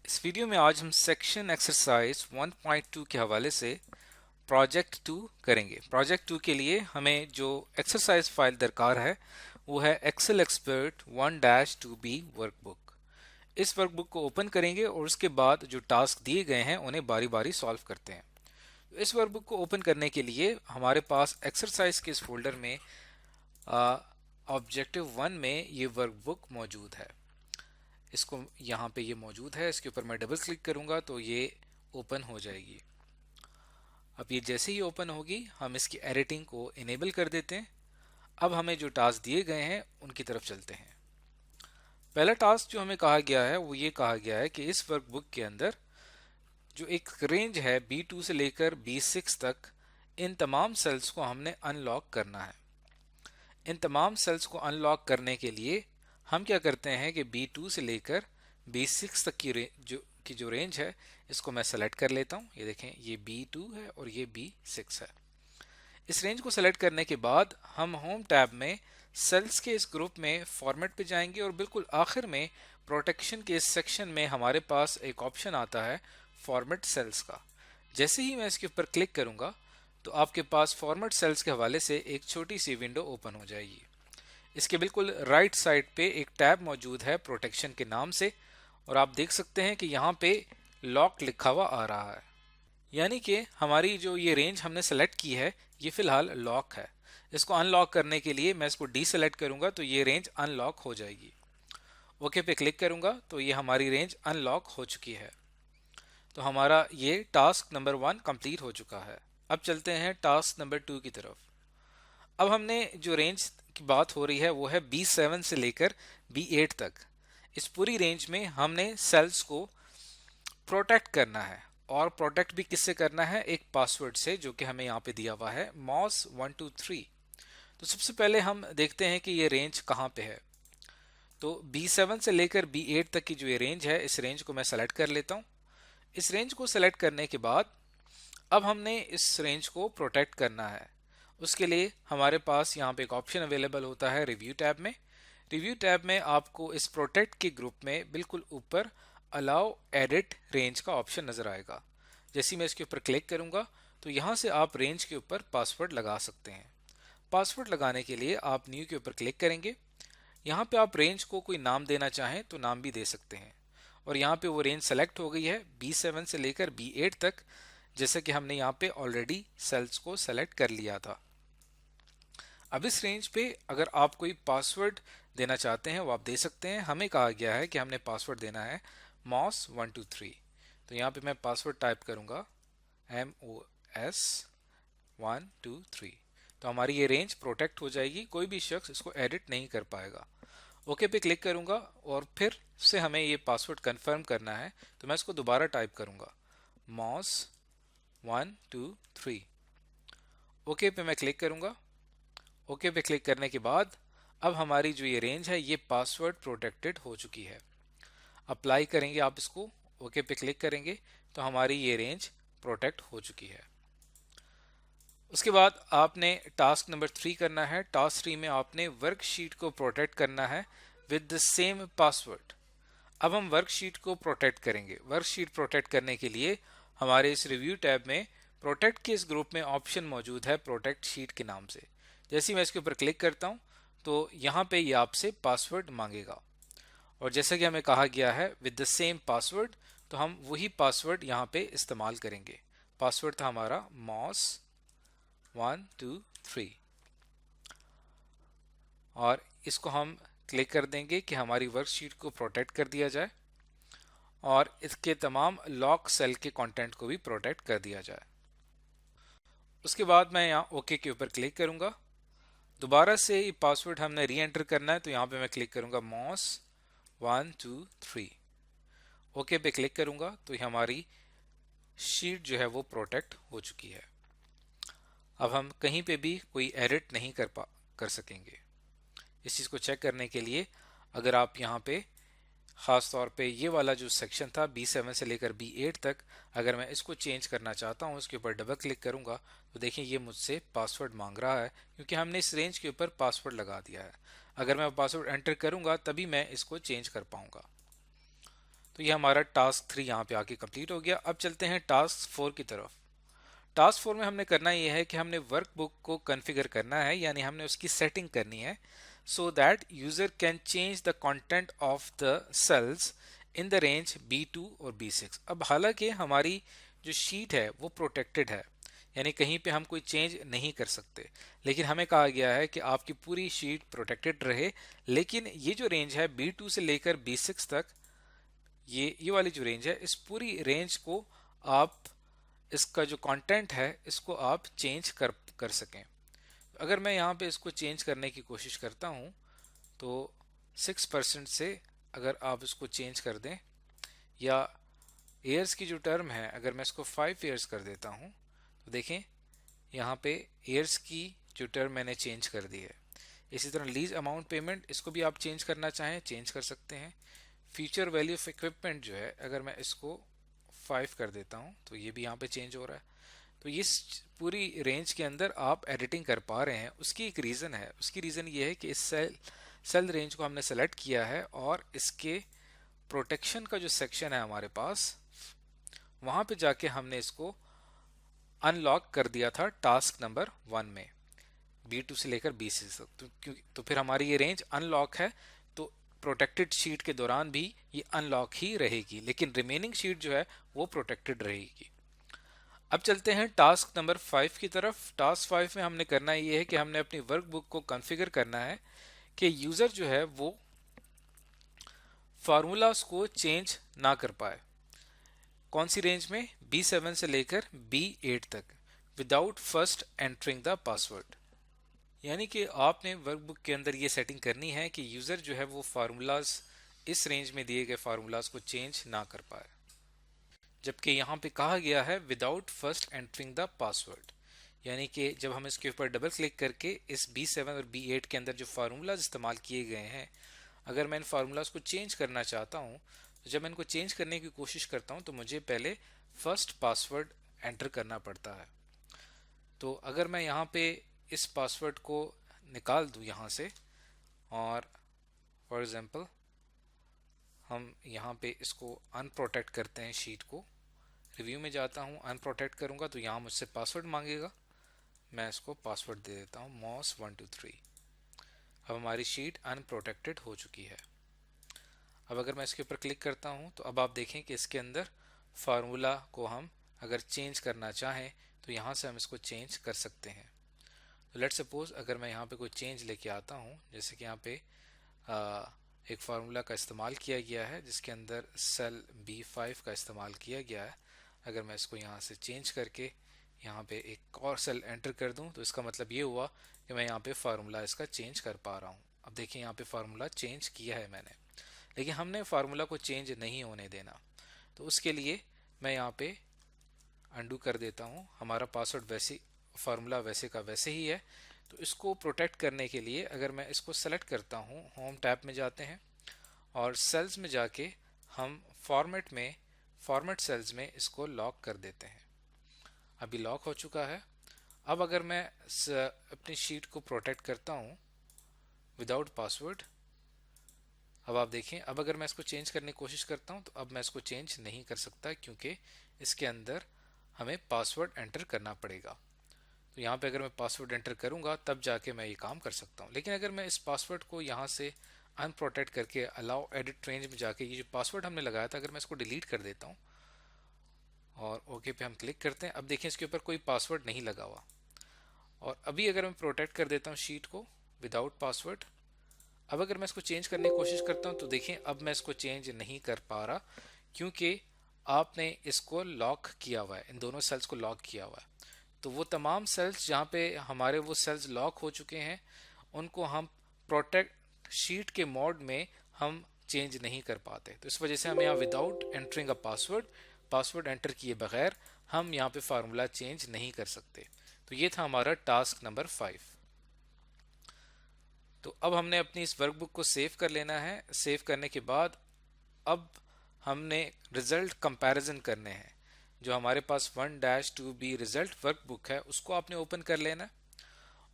इस वीडियो में आज हम सेक्शन एक्सरसाइज 1.2 के हवाले से प्रोजेक्ट 2 करेंगे। प्रोजेक्ट 2 के लिए हमें जो एक्सरसाइज फाइल दरकार है वो है एक्सेल एक्सपर्ट 1-2B वर्कबुक। इस वर्कबुक को ओपन करेंगे और उसके बाद जो टास्क दिए गए हैं उन्हें बारी बारी सॉल्व करते हैं। इस वर्कबुक को ओपन करने के लिए हमारे पास एक्सरसाइज के इस फोल्डर में ऑब्जेक्टिव 1 में ये वर्कबुक मौजूद है। इसको यहाँ पे ये मौजूद है, इसके ऊपर मैं डबल क्लिक करूंगा तो ये ओपन हो जाएगी। अब ये जैसे ही ओपन होगी हम इसकी एडिटिंग को इनेबल कर देते हैं। अब हमें जो टास्क दिए गए हैं उनकी तरफ चलते हैं। पहला टास्क जो हमें कहा गया है वो ये कहा गया है कि इस वर्कबुक के अंदर जो एक रेंज है B2 से लेकर B6 तक, इन तमाम सेल्स को हमने अनलॉक करना है। इन तमाम सेल्स को अनलॉक करने के लिए हम क्या करते हैं कि B2 से लेकर B6 तक की जो रेंज है इसको मैं सेलेक्ट कर लेता हूं। ये देखें, ये B2 है और ये B6 है। इस रेंज को सेलेक्ट करने के बाद हम होम टैब में सेल्स के इस ग्रुप में फॉर्मेट पे जाएंगे और बिल्कुल आखिर में प्रोटेक्शन के इस सेक्शन में हमारे पास एक ऑप्शन आता है फॉर्मेट सेल्स का। जैसे ही मैं इसके ऊपर क्लिक करूंगा तो आपके पास फॉर्मेट सेल्स के हवाले से एक छोटी सी विंडो ओपन हो जाएगी। इसके बिल्कुल राइट साइड पे एक टैब मौजूद है प्रोटेक्शन के नाम से, और आप देख सकते हैं कि यहाँ पे लॉक लिखा हुआ आ रहा है, यानी कि हमारी जो ये रेंज हमने सेलेक्ट की है ये फिलहाल लॉक है। इसको अनलॉक करने के लिए मैं इसको डी सेलेक्ट करूंगा तो ये रेंज अनलॉक हो जाएगी। ओके पे क्लिक करूंगा तो ये हमारी रेंज अनलॉक हो चुकी है। तो हमारा ये टास्क नंबर 1 कंप्लीट हो चुका है। अब चलते हैं टास्क नंबर 2 की तरफ। अब हमने जो रेंज की बात हो रही है वो है B7 से लेकर B8 तक। इस पूरी रेंज में हमने सेल्स को प्रोटेक्ट करना है, और प्रोटेक्ट भी किससे करना है? एक पासवर्ड से जो कि हमें यहाँ पे दिया हुआ है MOS123। तो सबसे पहले हम देखते हैं कि ये रेंज कहाँ पे है। तो B7 से लेकर B8 तक की जो ये रेंज है, इस रेंज को मैं सेलेक्ट कर लेता हूँ। इस रेंज को सेलेक्ट करने के बाद अब हमने इस रेंज को प्रोटेक्ट करना है। उसके लिए हमारे पास यहाँ पे एक ऑप्शन अवेलेबल होता है रिव्यू टैब में। रिव्यू टैब में आपको इस प्रोटेक्ट के ग्रुप में बिल्कुल ऊपर अलाउ एडिट रेंज का ऑप्शन नजर आएगा। जैसे मैं इसके ऊपर क्लिक करूंगा तो यहाँ से आप रेंज के ऊपर पासवर्ड लगा सकते हैं। पासवर्ड लगाने के लिए आप न्यू के ऊपर क्लिक करेंगे। यहाँ पे आप रेंज को कोई नाम देना चाहें तो नाम भी दे सकते हैं, और यहाँ पे वो रेंज सेलेक्ट हो गई है B7 से लेकर B8 तक, जैसे कि हमने यहाँ पे ऑलरेडी सेल्स को सेलेक्ट कर लिया था। अब इस रेंज पे अगर आप कोई पासवर्ड देना चाहते हैं वो आप दे सकते हैं। हमें कहा गया है कि हमने पासवर्ड देना है MOS123। तो यहाँ पे मैं पासवर्ड टाइप करूंगा MOS123। तो हमारी ये रेंज प्रोटेक्ट हो जाएगी, कोई भी शख्स इसको एडिट नहीं कर पाएगा। ओके पे क्लिक करूंगा और फिर से हमें ये पासवर्ड कंफर्म करना है, तो मैं इसको दोबारा टाइप करूंगा MOS123। ओके पे मैं क्लिक करूंगा। ओके पे क्लिक करने के बाद अब हमारी जो ये रेंज है ये पासवर्ड प्रोटेक्टेड हो चुकी है। अप्लाई करेंगे आप इसको, ओके पे क्लिक करेंगे तो हमारी ये रेंज प्रोटेक्ट हो चुकी है। उसके बाद आपने टास्क नंबर 3 करना है। टास्क 3 में आपने वर्कशीट को प्रोटेक्ट करना है विद द सेम पासवर्ड। अब हम वर्कशीट को प्रोटेक्ट करेंगे। वर्कशीट प्रोटेक्ट करने के लिए हमारे इस रिव्यू टैब में प्रोटेक्ट के इस ग्रुप में ऑप्शन मौजूद है प्रोटेक्ट शीट के नाम से। जैसे ही मैं इसके ऊपर क्लिक करता हूं तो यहाँ पे ये आपसे पासवर्ड मांगेगा, और जैसा कि हमें कहा गया है विद द सेम पासवर्ड, तो हम वही पासवर्ड यहाँ पे इस्तेमाल करेंगे। पासवर्ड था हमारा MOS123, और इसको हम क्लिक कर देंगे कि हमारी वर्कशीट को प्रोटेक्ट कर दिया जाए और इसके तमाम लॉक सेल के कंटेंट को भी प्रोटेक्ट कर दिया जाए। उसके बाद मैं यहाँ ओके के ऊपर क्लिक करूंगा। दोबारा से ये पासवर्ड हमने री एंटर करना है, तो यहाँ पे मैं क्लिक करूंगा MOS123। ओके पे क्लिक करूंगा तो ये हमारी शीट जो है वो प्रोटेक्ट हो चुकी है। अब हम कहीं पे भी कोई एडिट नहीं कर सकेंगे। इस चीज़ को चेक करने के लिए अगर आप यहाँ पे ख़ास तौर पे ये वाला जो सेक्शन था B7 से लेकर B8 तक, अगर मैं इसको चेंज करना चाहता हूँ, इसके ऊपर डबल क्लिक करूंगा तो देखिए ये मुझसे पासवर्ड मांग रहा है, क्योंकि हमने इस रेंज के ऊपर पासवर्ड लगा दिया है। अगर मैं पासवर्ड एंटर करूंगा तभी मैं इसको चेंज कर पाऊंगा। तो ये हमारा टास्क 3 यहाँ पे आके कंप्लीट हो गया। अब चलते हैं टास्क 4 की तरफ। टास्क 4 में हमने करना ये है कि हमने वर्कबुक को कॉन्फ़िगर करना है, यानी हमने उसकी सेटिंग करनी है so that user can change the content of the cells in the range B2 और B6। अब हालांकि हमारी जो शीट है वो प्रोटेक्टेड है, यानी कहीं पे हम कोई चेंज नहीं कर सकते, लेकिन हमें कहा गया है कि आपकी पूरी शीट प्रोटेक्टेड रहे। लेकिन ये जो रेंज है B2 से लेकर B6 तक, ये वाली जो रेंज है, इस पूरी रेंज को आप, इसका जो कंटेंट है इसको आप चेंज कर सकें। अगर मैं यहाँ पे इसको चेंज करने की कोशिश करता हूँ तो 6% से अगर आप इसको चेंज कर दें, या ईयर्स की जो टर्म है अगर मैं इसको 5 ईयर्स कर देता हूँ तो देखें यहाँ पे ईयर्स की जो टर्म मैंने चेंज कर दी है। इसी तरह लीज अमाउंट पेमेंट, इसको भी आप चेंज करना चाहें चेंज कर सकते हैं। फ्यूचर वैल्यू ऑफ इक्विपमेंट जो है अगर मैं इसको 5 कर देता हूँ तो ये भी यहाँ पे चेंज हो रहा है। तो इस पूरी रेंज के अंदर आप एडिटिंग कर पा रहे हैं। उसकी एक रीज़न है, उसकी रीज़न ये है कि इस सेल रेंज को हमने सेलेक्ट किया है और इसके प्रोटेक्शन का जो सेक्शन है हमारे पास, वहाँ पे जाके हमने इसको अनलॉक कर दिया था टास्क नंबर 1 में, B2 से लेकर B6 तक। तो फिर हमारी ये रेंज अनलॉक है, तो प्रोटेक्टेड शीट के दौरान भी ये अनलॉक ही रहेगी, लेकिन रिमेनिंग शीट जो है वो प्रोटेक्टेड रहेगी। अब चलते हैं टास्क नंबर 5 की तरफ। टास्क 5 में हमने करना ये है कि हमने अपनी वर्कबुक को कॉन्फ़िगर करना है कि यूज़र जो है वो फार्मूलाज को चेंज ना कर पाए। कौन सी रेंज में? B7 से लेकर B8 तक, without first entering the password. यानी कि आपने वर्कबुक के अंदर ये सेटिंग करनी है कि यूज़र जो है वो फार्मूलाज, इस रेंज में दिए गए फार्मूलाज को चेंज ना कर पाए। जबकि यहाँ पे कहा गया है without first entering the password, यानी कि जब हम इसके ऊपर डबल क्लिक करके इस B7 और B8 के अंदर जो फार्मूलाज इस्तेमाल किए गए हैं, अगर मैं इन फार्मूलाज को चेंज करना चाहता हूँ तो जब मैं इनको चेंज करने की कोशिश करता हूँ तो मुझे पहले फर्स्ट पासवर्ड एंटर करना पड़ता है। तो अगर मैं यहाँ पे इस पासवर्ड को निकाल दूँ यहाँ से, और फॉर एग्जांपल हम यहाँ पे इसको अनप्रोटेक्ट करते हैं शीट को, रिव्यू में जाता हूँ, अनप्रोटेक्ट करूँगा तो यहाँ मुझसे पासवर्ड मांगेगा, मैं इसको पासवर्ड दे देता हूँ moss123। अब हमारी शीट अनप्रोटेक्टेड हो चुकी है। अब अगर मैं इसके ऊपर क्लिक करता हूँ तो अब आप देखें कि इसके अंदर फार्मूला को हम अगर चेंज करना चाहें तो यहाँ से हम इसको चेंज कर सकते हैं। तो लेट्स सपोज अगर मैं यहाँ पे कोई चेंज लेके आता हूँ, जैसे कि यहाँ पे एक फार्मूला का इस्तेमाल किया गया है जिसके अंदर सेल B5 का इस्तेमाल किया गया है। अगर मैं इसको यहाँ से चेंज करके यहाँ पे एक और सेल एंटर कर दूँ तो इसका मतलब ये हुआ कि मैं यहाँ पे फार्मूला इसका चेंज कर पा रहा हूँ। अब देखिए यहाँ पे फार्मूला चेंज किया है मैंने, लेकिन हमने फार्मूला को चेंज नहीं होने देना। तो उसके लिए मैं यहाँ पे अंडू कर देता हूँ। हमारा पासवर्ड वैसे, फार्मूला वैसे का वैसे ही है। तो इसको प्रोटेक्ट करने के लिए अगर मैं इसको सेलेक्ट करता हूँ, होम टैब में जाते हैं और सेल्स में जाके हम फॉर्मेट सेल्स में इसको लॉक कर देते हैं। अभी लॉक हो चुका है। अब अगर मैं अपनी शीट को प्रोटेक्ट करता हूँ विदाउट पासवर्ड, अब आप देखें, अब अगर मैं इसको चेंज करने की कोशिश करता हूँ तो अब मैं इसको चेंज नहीं कर सकता, क्योंकि इसके अंदर हमें पासवर्ड एंटर करना पड़ेगा। तो यहाँ पे अगर मैं पासवर्ड एंटर करूँगा तब जाके मैं ये काम कर सकता हूँ। लेकिन अगर मैं इस पासवर्ड को यहाँ से अनप्रोटेक्ट करके अलाउ एडिट रेंज में जाके ये जो पासवर्ड हमने लगाया था अगर मैं इसको डिलीट कर देता हूँ और ओके पे हम क्लिक करते हैं, अब देखें इसके ऊपर कोई पासवर्ड नहीं लगा हुआ। और अभी अगर मैं प्रोटेक्ट कर देता हूँ शीट को विदाउट पासवर्ड, अब अगर मैं इसको चेंज करने की कोशिश करता हूँ तो देखें अब मैं इसको चेंज नहीं कर पा रहा, क्योंकि आपने इसको लॉक किया हुआ है, इन दोनों सेल्स को लॉक किया हुआ है। तो वो तमाम सेल्स जहाँ पे हमारे वो सेल्स लॉक हो चुके हैं उनको हम प्रोटेक्ट शीट के मोड में हम चेंज नहीं कर पाते। तो इस वजह से हम यहाँ without entering a password enter किए बगैर हम यहाँ पे फार्मूला चेंज नहीं कर सकते। तो ये था हमारा टास्क नंबर 5। तो अब हमने अपनी इस वर्कबुक को सेव कर लेना है। सेव करने के बाद अब हमने रिजल्ट कंपैरिजन करने हैं। जो हमारे पास 1-2B रिजल्ट वर्कबुक है उसको आपने ओपन कर लेना है,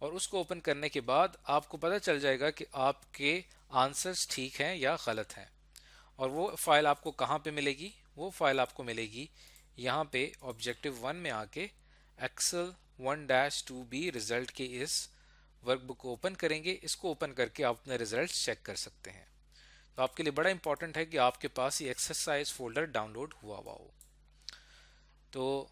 और उसको ओपन करने के बाद आपको पता चल जाएगा कि आपके आंसर्स ठीक हैं या गलत हैं। और वो फाइल आपको कहाँ पे मिलेगी? वो फाइल आपको मिलेगी यहाँ पे ऑब्जेक्टिव 1 में आके एक्सेल 1-2b रिजल्ट के इस वर्कबुक को ओपन करेंगे। इसको ओपन करके आप अपने रिजल्ट चेक कर सकते हैं। तो आपके लिए बड़ा इंपॉर्टेंट है कि आपके पास ये एक्सरसाइज फोल्डर डाउनलोड हुआ हो। तो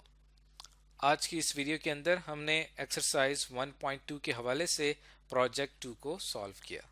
आज की इस वीडियो के अंदर हमने एक्सरसाइज 1.2 के हवाले से प्रोजेक्ट 2 को सॉल्व किया।